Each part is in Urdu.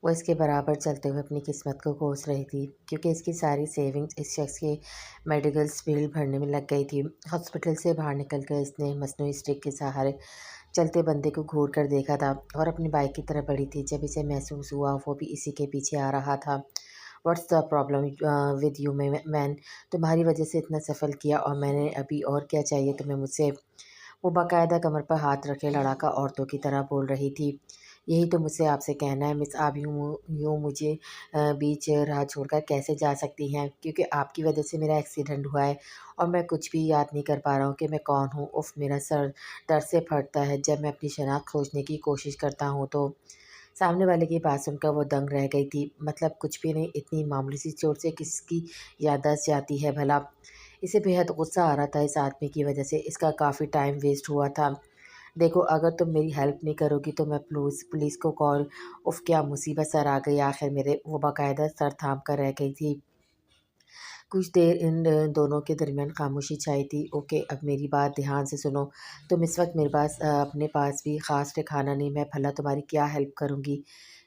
وہ اس کے برابر چلتے ہوئے اپنی قسمت کو کوس رہی تھی، کیونکہ اس کی ساری سیونگز اس شخص کے میڈیکلز بل بھرنے میں لگ گئی تھی۔ ہاسپٹل سے باہر نکل کر اس نے مصنوعی اسٹرک کے سہارے چلتے بندے کو گھور کر دیکھا تھا اور اپنی بائک کی طرف بڑھی تھی جب اسے محسوس ہوا وہ بھی اسی کے پیچھے آ رہا تھا۔ What's the problem with you mean? تمہاری وجہ سے اتنا سفر کیا اور میں نے ابھی اور کیا چاہیے تمہیں مجھ سے؟ وہ باقاعدہ کمر پر ہاتھ رکھے لڑاکا عورتوں کی طرح بول رہی تھی۔ یہی تو مجھ سے آپ سے کہنا ہے مس، آپ یوں مجھے بیچ راہ چھوڑ کر کیسے جا سکتی ہیں؟ کیونکہ آپ کی وجہ سے میرا ایکسیڈنٹ ہوا ہے اور میں کچھ بھی یاد نہیں کر پا رہا ہوں کہ میں کون ہوں۔ اف، میرا سر درد سے پھٹتا ہے جب میں اپنی شناخت کھوجنے کی کوشش کرتا ہوں تو۔ سامنے والے کی بات سن کر وہ دنگ رہ گئی تھی۔ مطلب کچھ بھی نہیں، اتنی معمولی سی چوٹ سے کس کی یادداشت جاتی ہے بھلا؟ اسے بے حد غصہ آ رہا تھا اس آدمی کی وجہ سے، اس کا کافی ٹائم ویسٹ ہوا تھا۔ دیکھو، اگر تم میری ہیلپ نہیں کرو گی تو میں پولیس کو کال۔ اف، کیا مصیبت سر آ گئی آخر میرے! وہ باقاعدہ سر تھام کر رہ گئی تھی۔ کچھ دیر ان دونوں کے درمیان خاموشی چھائی تھی۔ اوکے، اب میری بات دھیان سے سنو۔ تم اس وقت میرے پاس اپنے پاس بھی خاص ٹھکانا نہیں، میں بھلا تمہاری کیا ہیلپ کروں گی؟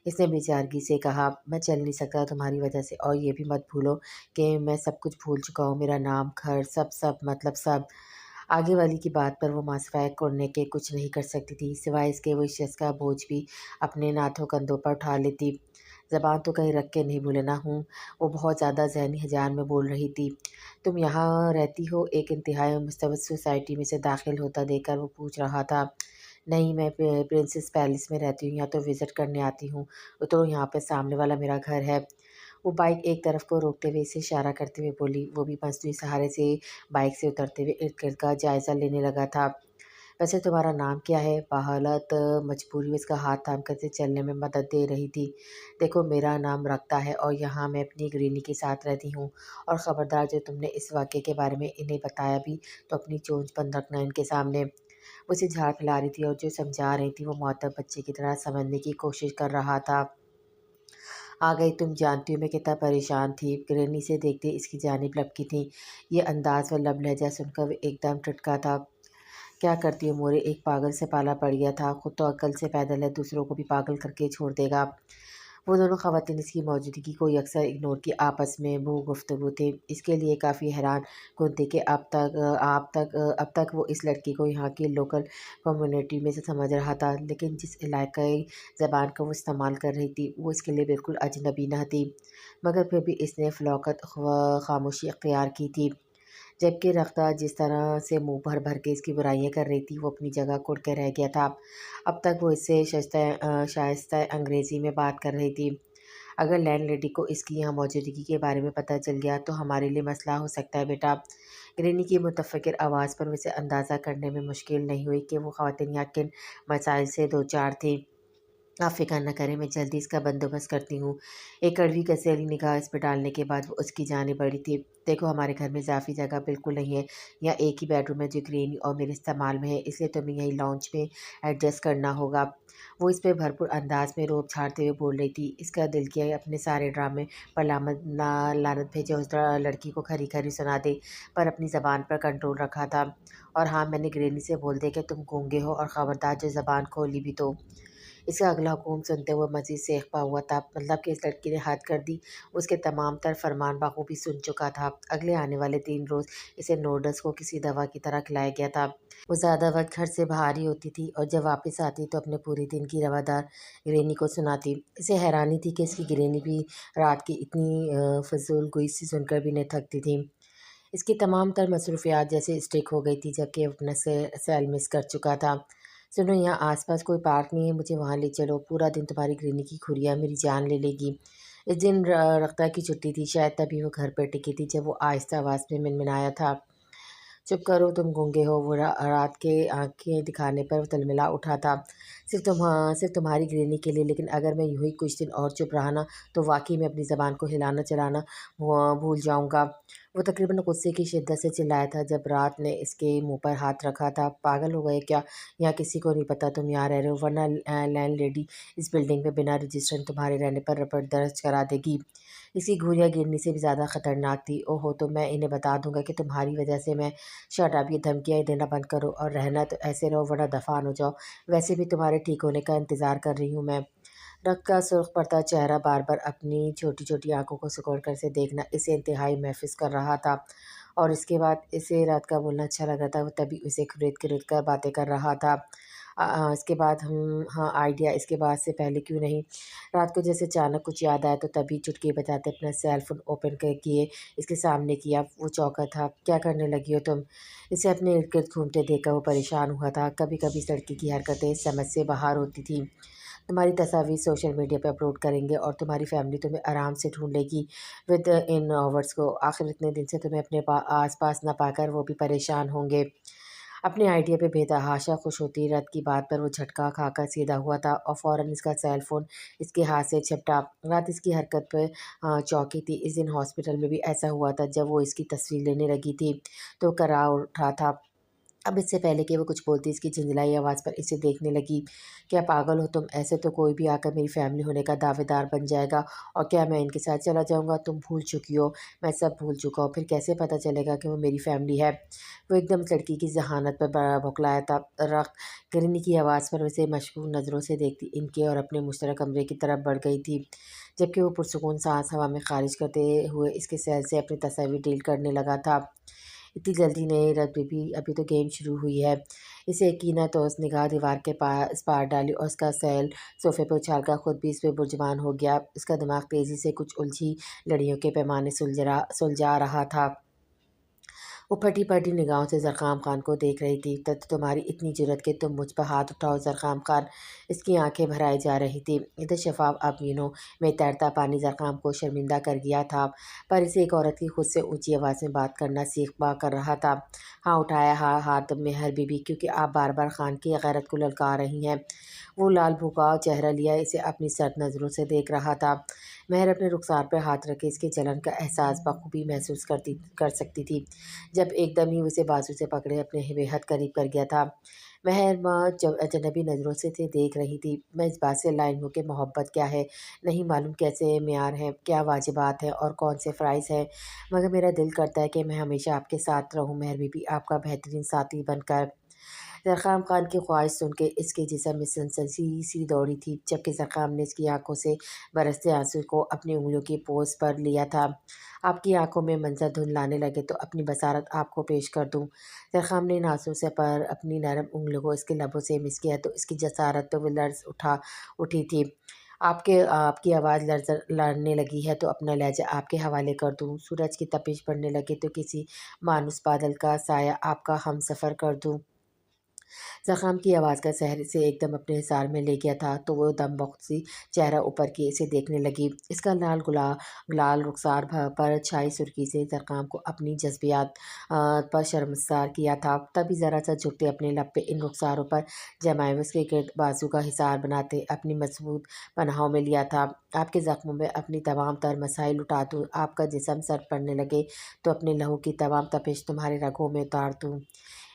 اس نے بیچارگی سے کہا۔ میں چل نہیں سکتا تمہاری وجہ سے، اور یہ بھی مت بھولو کہ میں سب کچھ بھول چکا ہوں، میرا نام، گھر، سب مطلب سب۔ آگے والی کی بات پر وہ سوائے کرنے کے کچھ نہیں کر سکتی تھی، سوائے اس کے وہ اس شخص کا بوجھ بھی اپنے ناتھوں کندھوں پر اٹھا لیتی۔ زبان تو کہیں رکھ کے نہیں بھولنا ہوں۔ وہ بہت زیادہ ذہنی ہجان میں بول رہی تھی۔ تم یہاں رہتی ہو؟ ایک انتہائی مستبد سوسائٹی میں سے داخل ہوتا دیکھ کر وہ پوچھ رہا تھا۔ نہیں، میں پرنسس پیلس میں رہتی ہوں، یا تو وزٹ کرنے آتی ہوں۔ اترو یہاں پہ، سامنے والا میرا گھر ہے۔ وہ بائک ایک طرف کو روکتے ہوئے اسے اشارہ کرتے ہوئے بولی۔ وہ بھی مصنوعی سہارے سے بائک سے اترتے ہوئے ارد گرد کا جائزہ لینے لگا تھا۔ ویسے تمہارا نام کیا ہے؟ بحالت مجبوری وہ اس کا ہاتھ تھام کر اسے چلنے میں مدد دے رہی تھی۔ دیکھو، میرا نام رکھتا ہے اور یہاں میں اپنی گرینی کے ساتھ رہتی ہوں، اور خبردار جو تم نے اس واقعے کے بارے میں انہیں بتایا بھی تو اپنی چونچ بند رکھنا ان کے سامنے۔ وہ اسے جھاڑ پھیلا رہی تھی اور جو سمجھا رہی تھی وہ مؤدب بچے کی طرح سمجھنے کی کوشش کر رہا تھا۔ آ گئی، تم جانتی ہو میں کتنا پریشان تھی۔ گرینی سے دیکھتے اس کی جانب لپکی تھی۔ یہ انداز و لب لہجہ سن کر وہ ایک دم ٹھٹکا تھا۔ کیا کرتی ہو مورے، ایک پاگل سے پالا پڑ گیا تھا، خود تو عقل سے پیدل ہے، دوسروں کو بھی پاگل کر کے چھوڑ دے گا۔ وہ دونوں خواتین اس کی موجودگی کو یکسر اگنور کی آپس میں بو گفتگو تھے۔ اس کے لیے کافی حیران کن تھی کہ اب تک وہ اس لڑکی کو یہاں کی لوکل کمیونٹی میں سے سمجھ رہا تھا، لیکن جس علاقائی زبان کا وہ استعمال کر رہی تھی وہ اس کے لیے بالکل اجنبی نہ تھی، مگر پھر بھی اس نے فلاوقت خاموشی اختیار کی تھی، جبکہ رختہ جس طرح سے منہ بھر بھر کے اس کی برائیاں کر رہی تھی وہ اپنی جگہ کڑ کے رہ گیا تھا۔ اب تک وہ اس سے شائستہ انگریزی میں بات کر رہی تھی۔ اگر لینڈ لیڈی کو اس کی یہاں موجودگی کے بارے میں پتہ چل گیا تو ہمارے لیے مسئلہ ہو سکتا ہے بیٹا۔ گرینی کی متفکر آواز پر اسے اندازہ کرنے میں مشکل نہیں ہوئی کہ وہ خواتین یہاں کن مسائل سے دوچار تھیں۔ آپ فکر نہ کریں، میں جلدی اس کا بندوبست کرتی ہوں۔ ایک کڑوی کسیلی نگاہ اس پہ ڈالنے کے بعد وہ اس کی جانب بڑھی تھی۔ دیکھو، ہمارے گھر میں اضافی جگہ بالکل نہیں ہے، یا ایک ہی بیڈ روم ہے جو گرینی اور میرے استعمال میں ہے، اس لیے تمہیں یہی لاؤنج میں ایڈجسٹ کرنا ہوگا۔ وہ اس پہ بھرپور انداز میں روب جھاڑتے ہوئے بول رہی تھی۔ اس کا دل کیا اپنے سارے ڈرامے پر لعنت بھیجے، اس لڑکی کو کھری کھری سنا دے، پر اپنی زبان پر کنٹرول رکھا تھا۔ اور ہاں، میں نے گرینی سے بول دیا کہ تم گونگے ہو، اور خبردار جو زبان کھولی بھی تو۔ اس کا اگلا حکم سنتے ہوئے مزید سیخپا ہوا تھا، مطلب کہ اس لڑکی نے حد کر دی، اس کے تمام تر فرمان بخوبی سن چکا تھا۔ اگلے آنے والے 3 روز اسے نوڈلز کو کسی دوا کی طرح کھلایا گیا تھا۔ وہ زیادہ وقت گھر سے باہر ہی ہوتی تھی اور جب واپس آتی تو اپنے پورے دن کی روادار گرینی کو سناتی۔ اسے حیرانی تھی کہ اس کی گرینی بھی رات کی اتنی فضول گوئی سن کر بھی نہیں تھکتی تھی۔ اس کی تمام تر مصروفیات جیسے اسٹک ہو گئی تھی جبکہ وہ اپنا سیل مس کر چکا تھا۔ سنو، یہاں آس پاس کوئی پارک نہیں ہے، مجھے وہاں لے چلو، پورا دن تمہاری گرینی کی کھریا میری جان لے لے گی۔ اس دن رختہ کی چھٹی تھی، شاید تبھی وہ گھر پر ٹکی تھی جب وہ آہستہ آواز میں منمنایا تھا۔ چپ کرو، تم گونگے ہو۔ وہ رات کے آنکھیں دکھانے پر تلملا اٹھا تھا۔ صرف تمہاری گرینی کے لیے، لیکن اگر میں یوں ہی کچھ دن اور چپ رہا نا تو واقعی میں اپنی زبان کو ہلانا چلانا بھول جاؤں گا۔ وہ تقریباً غصے کی شدت سے چلایا تھا جب رات نے اس کے منہ پر ہاتھ رکھا تھا۔ پاگل ہو گئے کیا؟ یہاں کسی کو نہیں پتہ تم یہاں رہ رہے ہو، ورنہ لینڈ لیڈی اس بلڈنگ میں بنا رجسٹریشن تمہارے رہنے پر رپورٹ درج کرا دے گی۔ اس کی گھوریاں گرنی سے بھی زیادہ خطرناک تھی۔ اوہو، تو میں انہیں بتا دوں گا کہ تمہاری وجہ سے میں شٹ اپ، یہ دھمکیاں دینا بند کرو، اور رہنا تو ایسے رہو ورنہ دفعہ ہو جاؤ، ویسے بھی تمہارے ٹھیک ہونے کا انتظار کر رہی ہوں میں۔ رق کا سرخ پڑتا چہرہ بار بار اپنی چھوٹی چھوٹی آنکھوں کو سکوڑ کر سے دیکھنا اسے انتہائی محفوظ کر رہا تھا، اور اس کے بعد اسے رات کا بولنا اچھا لگ رہا تھا، وہ تبھی اسے کھرید کر باتیں کر رہا تھا۔ اس کے بعد ہاں آئیڈیا اس کے بعد سے پہلے کیوں نہیں؟ رات کو جیسے اچانک کچھ یاد آیا تو تبھی چٹکی بجاتے اپنا سیل فون اوپن کیے اس کے سامنے کیا۔ وہ چونکا تھا۔ کیا کرنے لگی ہو تم؟ اسے اپنے ارد گرد گھومتے دیکھ کر وہ پریشان ہوا تھا۔ کبھی کبھی اس لڑکی کی حرکتیں سمجھ سے باہر ہوتی تھیں۔ تمہاری تصاویر سوشل میڈیا پہ اپلوڈ کریں گے اور تمہاری فیملی تمہیں آرام سے ڈھونڈ لے گی ود ان آورس کو۔ آخر اتنے دن سے تمہیں اپنے آس پاس نہ پا کر وہ بھی پریشان ہوں گے۔ اپنے آئیڈیا پہ بے تحاشا خوش ہوتی رت کی بات پر وہ جھٹکا کھا کر سیدھا ہوا تھا اور فوراً اس کا سیل فون اس کے ہاتھ سے چھپٹا۔ رات اس کی حرکت پہ چونکی تھی۔ اس دن ہاسپٹل میں بھی ایسا ہوا تھا جب وہ اس کی تصویر لینے لگی تھی تو کرا اٹھا تھا۔ اب اس سے پہلے کہ وہ کچھ بولتی اس کی جھنجھلائی آواز پر اسے دیکھنے لگی۔ کیا پاگل ہو تم؟ ایسے تو کوئی بھی آ کر میری فیملی ہونے کا دعوے دار بن جائے گا اور کیا میں ان کے ساتھ چلا جاؤں گا؟ تم بھول چکی ہو، میں سب بھول چکا ہوں، پھر کیسے پتہ چلے گا کہ وہ میری فیملی ہے؟ وہ ایک دم اس لڑکی کی ذہانت پر بھوکلایا تھا۔ رق گرنے کی آواز پر اسے مشکوک نظروں سے دیکھتی ان کے اور اپنے مشترک کمرے کی طرف بڑھ گئی تھی، جبکہ وہ پرسکون سانس ہوا میں خارج کرتے ہوئے اس کے سیل سے اپنی تصاویر ڈیل کرنے لگا تھا۔ اتنی جلدی نہیں رت بیبی، ابھی تو گیم شروع ہوئی ہے۔ اسے یقینا تو اس نگاہ دیوار کے پاس پار ڈالی اور اس کا سیل صوفے پہ اچھال کر خود بھی اس پہ برجمان ہو گیا۔ اس کا دماغ تیزی سے کچھ الجھی لڑیوں کے پیمانے سلجھا رہا تھا۔ وہ پھٹی پھٹی نگاہوں سے زرخام خان کو دیکھ رہی تھی۔ تمہاری اتنی جرأت کہ تم مجھ پر ہاتھ اٹھاؤ زرخام خان؟ اس کی آنکھیں بھر آئی جا رہی تھیں۔ ادھر شفاف آبگینوں میں تیرتا پانی زرخام کو شرمندہ کر گیا تھا، پر اسے ایک عورت کی خود سے اونچی آواز میں بات کرنا سیکھوا کر رہا تھا۔ ہاں اٹھایا ہاتھ مہر بی بی، کیونکہ آپ بار بار خان کی غیرت کو للکار رہی ہیں۔ وہ لال بھوکا چہرہ لیے اسے اپنی سرد نظروں سے دیکھ رہا تھا۔ مہر اپنے رخسار پہ ہاتھ رکھے اس کے جلن کا احساس بخوبی محسوس کر سکتی تھی، جب ایک دم ہی اسے بازو سے پکڑے اپنے بے حد قریب کر گیا تھا۔ مہر اجنبی نظروں سے دیکھ رہی تھی۔ میں اس بات سے لائن ہوں کہ محبت کیا ہے، نہیں معلوم کیسے معیار ہیں، کیا واجبات ہیں اور کون سے فرائض ہیں، مگر میرا دل کرتا ہے کہ میں ہمیشہ آپ کے ساتھ رہوں مہر بی بی، آپ کا بہترین ساتھی بن کر۔ زرخام خان کی خواہش سن کے اس کے جسم میں سنسنی سی دوڑی تھی، جبکہ زرخام نے اس کی آنکھوں سے برستے آنسو کو اپنی انگلیوں کی پوز پر لیا تھا۔ آپ کی آنکھوں میں منظر دھند لانے لگے تو اپنی بصارت آپ کو پیش کر دوں؟ زرخام نے ان آنسوؤں سے پر اپنی نرم انگلیوں کو اس کے لبوں سے مس کیا تو اس کی جسارت پہ وہ لرز اٹھی تھی۔ آپ کی آواز لڑنے لگی ہے تو اپنا لہجہ آپ کے حوالے کر دوں؟ سورج کی تپش بڑھنے لگے تو کسی مانوس بادل کا سایہ آپ کا ہم سفر کر دوں؟ زخام کی آواز کا سحر سے ایک دم اپنے حصار میں لے گیا تھا تو وہ دم بخت سی چہرہ اوپر کیے اسے دیکھنے لگی۔ اس کا لال رخسار پر چھائی سرخی سے زرخام کو اپنی جذبیات پر شرمسار کیا تھا۔ تبھی ذرا سا جھکتے اپنے لب پہ ان رخساروں پر جمائے اس کے گرد بازو کا حصار بناتے اپنی مضبوط پناہوں میں لیا تھا۔ آپ کے زخموں میں اپنی تمام تر مسائل اٹھا دوں، آپ کا جسم سرد پڑنے لگے تو اپنے لہو کی تمام تپش تمہارے رگوں میں اتار دوں۔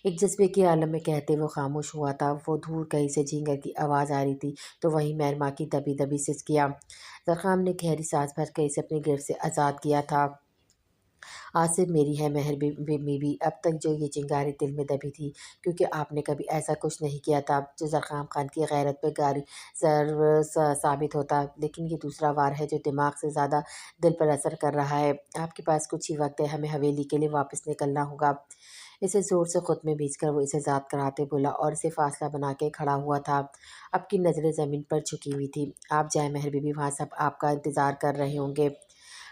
ایک جذبے کے عالم میں کہتے وہ خاموش ہوا تھا۔ وہ دور کہیں سے جھینگر کی آواز آ رہی تھی تو وہیں مہر ماں کی دبی دبی سسکیاں۔ زرخام نے گہری سانس بھر کے اسے اپنی گرفت سے آزاد کیا تھا۔ آج صرف میری ہے مہر بی بی، اب تک جو یہ چنگاری دل میں دبی تھی کیونکہ آپ نے کبھی ایسا کچھ نہیں کیا تھا جو زرخام خان کی غیرت پہ گاری ضرب ثابت ہوتا، لیکن یہ دوسرا وار ہے جو دماغ سے زیادہ دل پر اثر کر رہا ہے۔ آپ کے پاس کچھ ہی وقت ہے، ہمیں حویلی کے لیے واپس نکلنا ہوگا۔ اسے زور سے خود میں بھیج کر وہ اسے ذات کراتے بولا اور اسے فاصلہ بنا کے کھڑا ہوا تھا۔ اب کی نظریں زمین پر جھکی ہوئی تھیں۔ آپ جائیں مہر بی بی، وہاں سب آپ کا انتظار کر رہے ہوں گے۔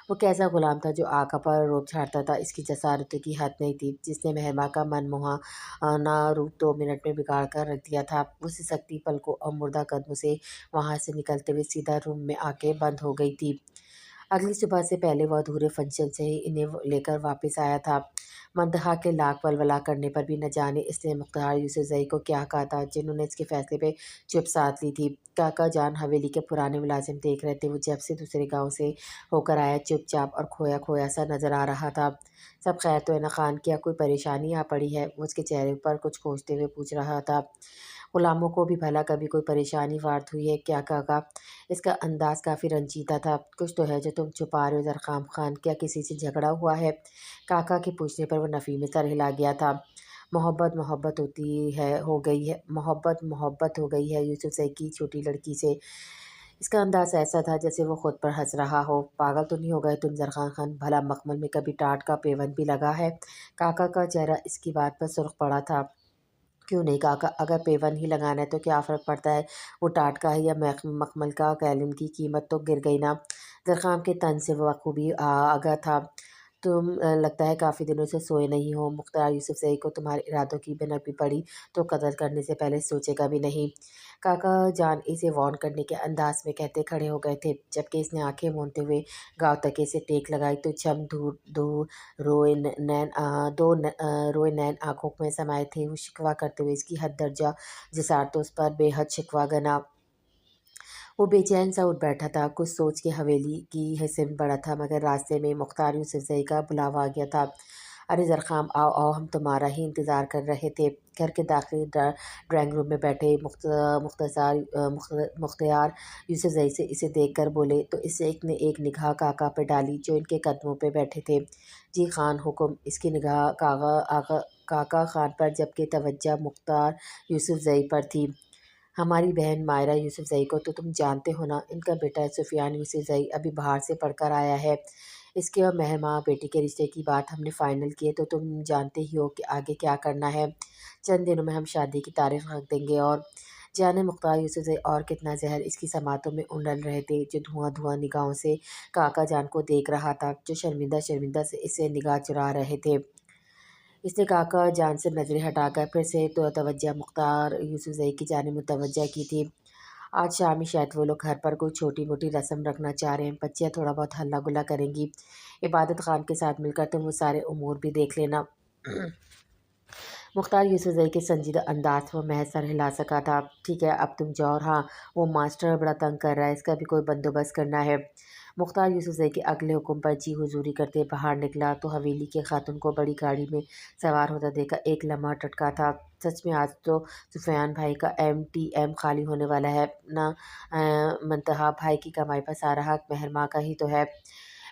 وہ کیسا غلام تھا جو آقا پر روب جھاڑتا تھا، اس کی جسارتوں کی حد نہیں تھی، جس نے مہر ماں کا من موہانا روپ 2 منٹ میں بگاڑ کر رکھ دیا تھا۔ وہ سسکتی پلکوں اور مردہ قدموں سے وہاں سے نکلتے ہوئے سیدھا روم میں آ کے بند ہو گئی تھی۔ اگلی صبح سے پہلے وہ ادھورے فنکشن سے ہی انہیں لے کر واپس آیا تھا۔ منتہا کے لاکھ ولولہ کرنے پر بھی نہ جانے اس نے مختار یوسف زئی کو کیا کہا تھا، جنہوں نے اس کے فیصلے پہ چپ سادھ لی تھی۔ کاکا جان حویلی کے پرانے ملازم دیکھ رہے تھے، وہ جب سے دوسرے گاؤں سے ہو کر آیا چپ چاپ اور کھویا کھویا سا نظر آ رہا تھا۔ سب خیر تو ہے نا خان؟ کیا کوئی پریشانی آ پڑی ہے؟ وہ اس کے چہرے پر کچھ کھوجتے ہوئے پوچھ رہا تھا۔ غلاموں کو بھی بھلا کبھی کوئی پریشانی وارد ہوئی ہے کیا کاکا؟ اس کا انداز کافی رنجیدہ تھا۔ کچھ تو ہے جو تم چھپا رہے ہو زرخام خان، کیا کسی سے جھگڑا ہوا ہے؟ کاکا کے پوچھنے پر وہ نفی میں سر ہلا گیا تھا۔ محبت ہو گئی ہے یوسف زئی کی چھوٹی لڑکی سے، اس کا انداز ایسا تھا جیسے وہ خود پر ہنس رہا ہو۔ پاگل تو نہیں ہو گئے تم زرخان خان، بھلا مخمل میں کبھی ٹاٹ کا پیون بھی لگا ہے؟ کاکا کا چہرہ اس کی بات پر سرخ پڑا تھا۔ کیوں نہیں کاکا، اگر پیون ہی لگانا ہے تو کیا فرق پڑتا ہے، وہ ٹاٹ کا ہے یا مخمل کا، کیلن کی قیمت تو گر گئی نا۔ زرخان کے تن سے وہ بخوبی آگاہ تھا۔ تم لگتا ہے کافی دنوں سے سوئے نہیں ہو۔ مختار یوسف زئی کو تمہارے ارادوں کی بھنک بھی پڑی تو قتل کرنے سے پہلے سوچے گا بھی نہیں۔ کاکا جان اسے وارن کرنے کے انداز میں کہتے کھڑے ہو گئے تھے، جبکہ اس نے آنکھیں مونتے ہوئے گاؤں تکے سے ٹیک لگائی تو چھم دو روئے نین آنکھوں میں سمائے تھے۔ وہ شکوہ کرتے ہوئے اس کی حد درجہ جسارت اس پر بے حد شکوہ گنا۔ وہ بے چین سا اٹھ بیٹھا تھا، کچھ سوچ کے حویلی کی حصے میں بڑھا تھا، مگر راستے میں مختار یوسف زئی کا بلاوا آ گیا تھا۔ ارے زرخام آؤ آؤ، ہم تمہارا ہی انتظار کر رہے تھے۔ گھر کے داخلی ڈرائنگ روم میں بیٹھے مختار یوسف زئی سے اسے دیکھ کر بولے تو اس نے ایک نگاہ کاکا پہ ڈالی جو ان کے قدموں پہ بیٹھے تھے۔ جی خان حکم۔ اس کی نگاہ کاکا خان پر جبکہ توجہ مختار یوسف زئی پر تھی۔ ہماری بہن مائرہ یوسف زئی کو تو تم جانتے ہو نا، ان کا بیٹا سفیان یوسف زئی ابھی باہر سے پڑھ کر آیا ہے۔ اس کے اور مہماں بیٹی کے رشتے کی بات ہم نے فائنل کی ہے تو تم جانتے ہی ہو کہ آگے کیا کرنا ہے۔ چند دنوں میں ہم شادی کی تاریخ رکھ دیں گے اور جانے مختار یوسف زئی اور کتنا زہر اس کی سماعتوں میں انڈل رہے تھے، جو دھواں دھواں نگاہوں سے کاکا جان کو دیکھ رہا تھا، جو شرمندہ شرمندہ سے اس سے نگاہ چرا رہے تھے۔ اس نے کاکا جان سے نظریں ہٹا کر پھر سے توجہ مختار یوسف زئی کی جانب متوجہ کی تھی۔ آج شام میں شاید وہ لوگ گھر پر کوئی چھوٹی موٹی رسم رکھنا چاہ رہے ہیں، بچیاں تھوڑا بہت ہلہ گلا کریں گی۔ عبادت خان کے ساتھ مل کر تم وہ سارے امور بھی دیکھ لینا۔ مختار یوسف زئی کے سنجیدہ انداز پر وہ محض سر ہلا سکا تھا۔ ٹھیک ہے اب تم جاؤ، اور ہاں وہ ماسٹر بڑا تنگ کر رہا ہے، اس کا بھی کوئی بندوبست کرنا ہے۔ مختار یوسف زئی کے اگلے حکم پر جی حضوری کرتے باہر نکلا تو حویلی کے خاتون کو بڑی گاڑی میں سوار ہوتا دیکھا ایک لمحہ ٹھٹکا تھا۔ سچ میں آج تو سفیان بھائی کا MTM خالی ہونے والا ہے نا، منتہا بھائی کی کمائی پر سارا حق مہر ماں کا ہی تو ہے۔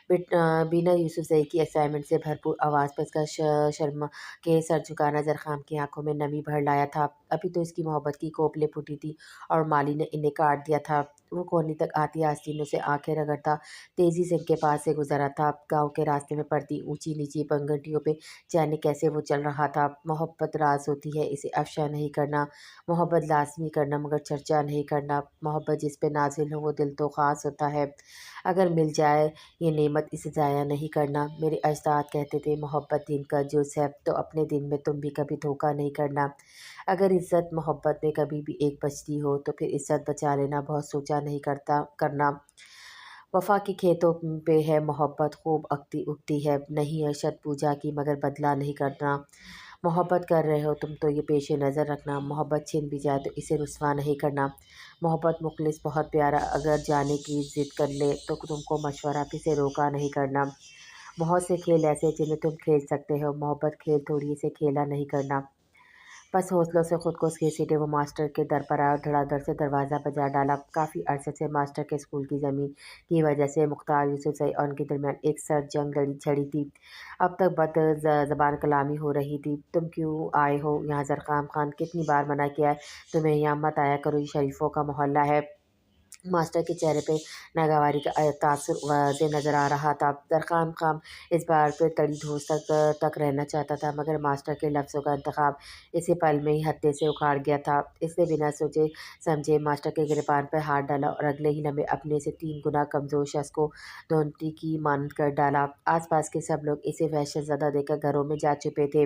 بینا یوسف زئی کی ایکسائٹمنٹ سے بھرپور آواز پر اس کا شرما کے سر جھکانا زرخام کی آنکھوں میں نمی بھر لایا تھا۔ ابھی تو اس کی محبت کی کوپلیں پھوٹی تھی اور مالی نے انہیں کاٹ دیا تھا۔ وہ کونی تک آتی آستینوں سے آنکھیں رگڑتا تیزی سے ان کے پاس سے گزرا تھا۔ گاؤں کے راستے میں پڑتی اونچی نیچی پگڈنڈیوں پہ جانے کیسے وہ چل رہا تھا۔ محبت راز ہوتی ہے، اسے افشا نہیں کرنا۔ محبت لازمی کرنا مگر چرچا نہیں کرنا۔ محبت جس پہ نازل ہو وہ دل تو خاص ہوتا ہے، اگر مل جائے یہ نعمت اسے ضائع نہیں کرنا۔ میرے اجداد کہتے تھے محبت دین کا جز ہے، تو اپنے دین میں تم بھی کبھی دھوکہ نہیں کرنا۔ اگر عزت محبت میں کبھی بھی ایک بچتی ہو تو پھر عزت بچا لینا بہت سوچا نہیں کرنا۔ وفا کے کھیتوں پہ ہے محبت خوب اگتی ہے، نہیں ہے شت پوجا کی مگر بدلہ نہیں کرنا۔ محبت کر رہے ہو تم تو یہ پیش نظر رکھنا، محبت چھن بھی جائے تو اسے رسوا نہیں کرنا۔ محبت مخلص بہت پیارا اگر جانے کی ضد کر لے تو تم کو مشورہ بھی سے روکا نہیں کرنا۔ بہت سے کھیل ایسے جنہیں تم کھیل سکتے ہو، محبت کھیل تھوڑی اسے کھیلا نہیں کرنا۔ بس حوصلوں سے خود کو گھسیٹے وہ ماسٹر کے در پر آیا اور دھڑا دھڑ سے دروازہ بجا ڈالا۔ کافی عرصے سے ماسٹر کے اسکول کی زمین کی وجہ سے مختار یوسف زئی اور ان کے درمیان ایک سرد جنگ چھڑی تھی۔ اب تک بد زبان کلامی ہو رہی تھی۔ تم کیوں آئے ہو یہاں زرخام خان، کتنی بار منع کیا ہے تمہیں، یہاں مت آیا کرو، یہ شریفوں کا محلہ ہے۔ ماسٹر کے چہرے پہ ناگواری کا تاثر واضح نظر آ رہا تھا۔ زرخام خان اس بار پہ تڑی ٹھوس تک رہنا چاہتا تھا، مگر ماسٹر کے لفظوں کا انتخاب اسے پل میں ہی ہتھے سے اکھاڑ گیا تھا۔ اس نے بنا سوچے سمجھے ماسٹر کے گریبان پر ہاتھ ڈالا اور اگلے ہی لمحے اپنے سے 3 گنا کمزور شخص کو دھونتی کی مانند کر ڈالا۔ آس پاس کے سب لوگ اسے وحشت زدہ دیکھ کر گھروں میں جا چھپے تھے۔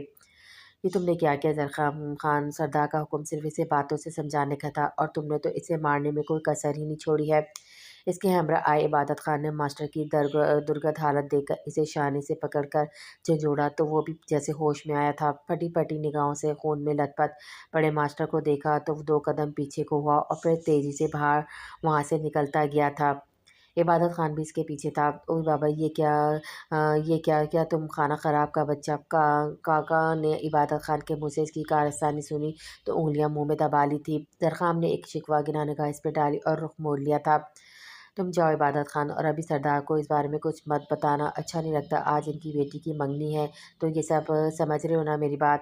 یہ تم نے کیا کیا زرخام خان، سردار کا حکم صرف اسے باتوں سے سمجھانے کا تھا اور تم نے تو اسے مارنے میں کوئی کسر ہی نہیں چھوڑی ہے۔ اس کے ہمراہ آئے عبادت خان نے ماسٹر کی درگت حالت دیکھ کر اسے شانے سے پکڑ کر جھنجھوڑا تو وہ بھی جیسے ہوش میں آیا تھا۔ پھٹی پھٹی نگاہوں سے خون میں لت پت پڑے ماسٹر کو دیکھا تو وہ 2 قدم پیچھے کو ہوا اور پھر تیزی سے وہاں سے نکلتا گیا تھا۔ عبادت خان بھی اس کے پیچھے تھا۔ اوہ بابا یہ کیا تم خانہ خراب کا بچہ۔ کاکا نے عبادت خان کے منہ سے اس کی کارستانی سنی تو انگلیاں منہ میں دبا لی تھی۔ زرخام نے ایک شکوہ گنا نگاہ اس پہ ڈالی اور رخ موڑ لیا تھا۔ تم جاؤ عبادت خان، اور ابھی سردار کو اس بارے میں کچھ مت بتانا، اچھا نہیں لگتا، آج ان کی بیٹی کی منگنی ہے، تو یہ سب سمجھ رہے ہو نا میری بات۔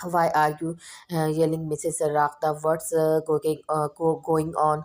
"Why are you yelling, Mrs. Rakhta? What's going on?"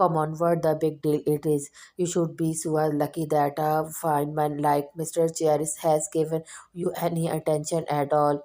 "Come on, what the big deal it is? You should be so lucky that a fine man like Mr. Charis has given you any attention at all."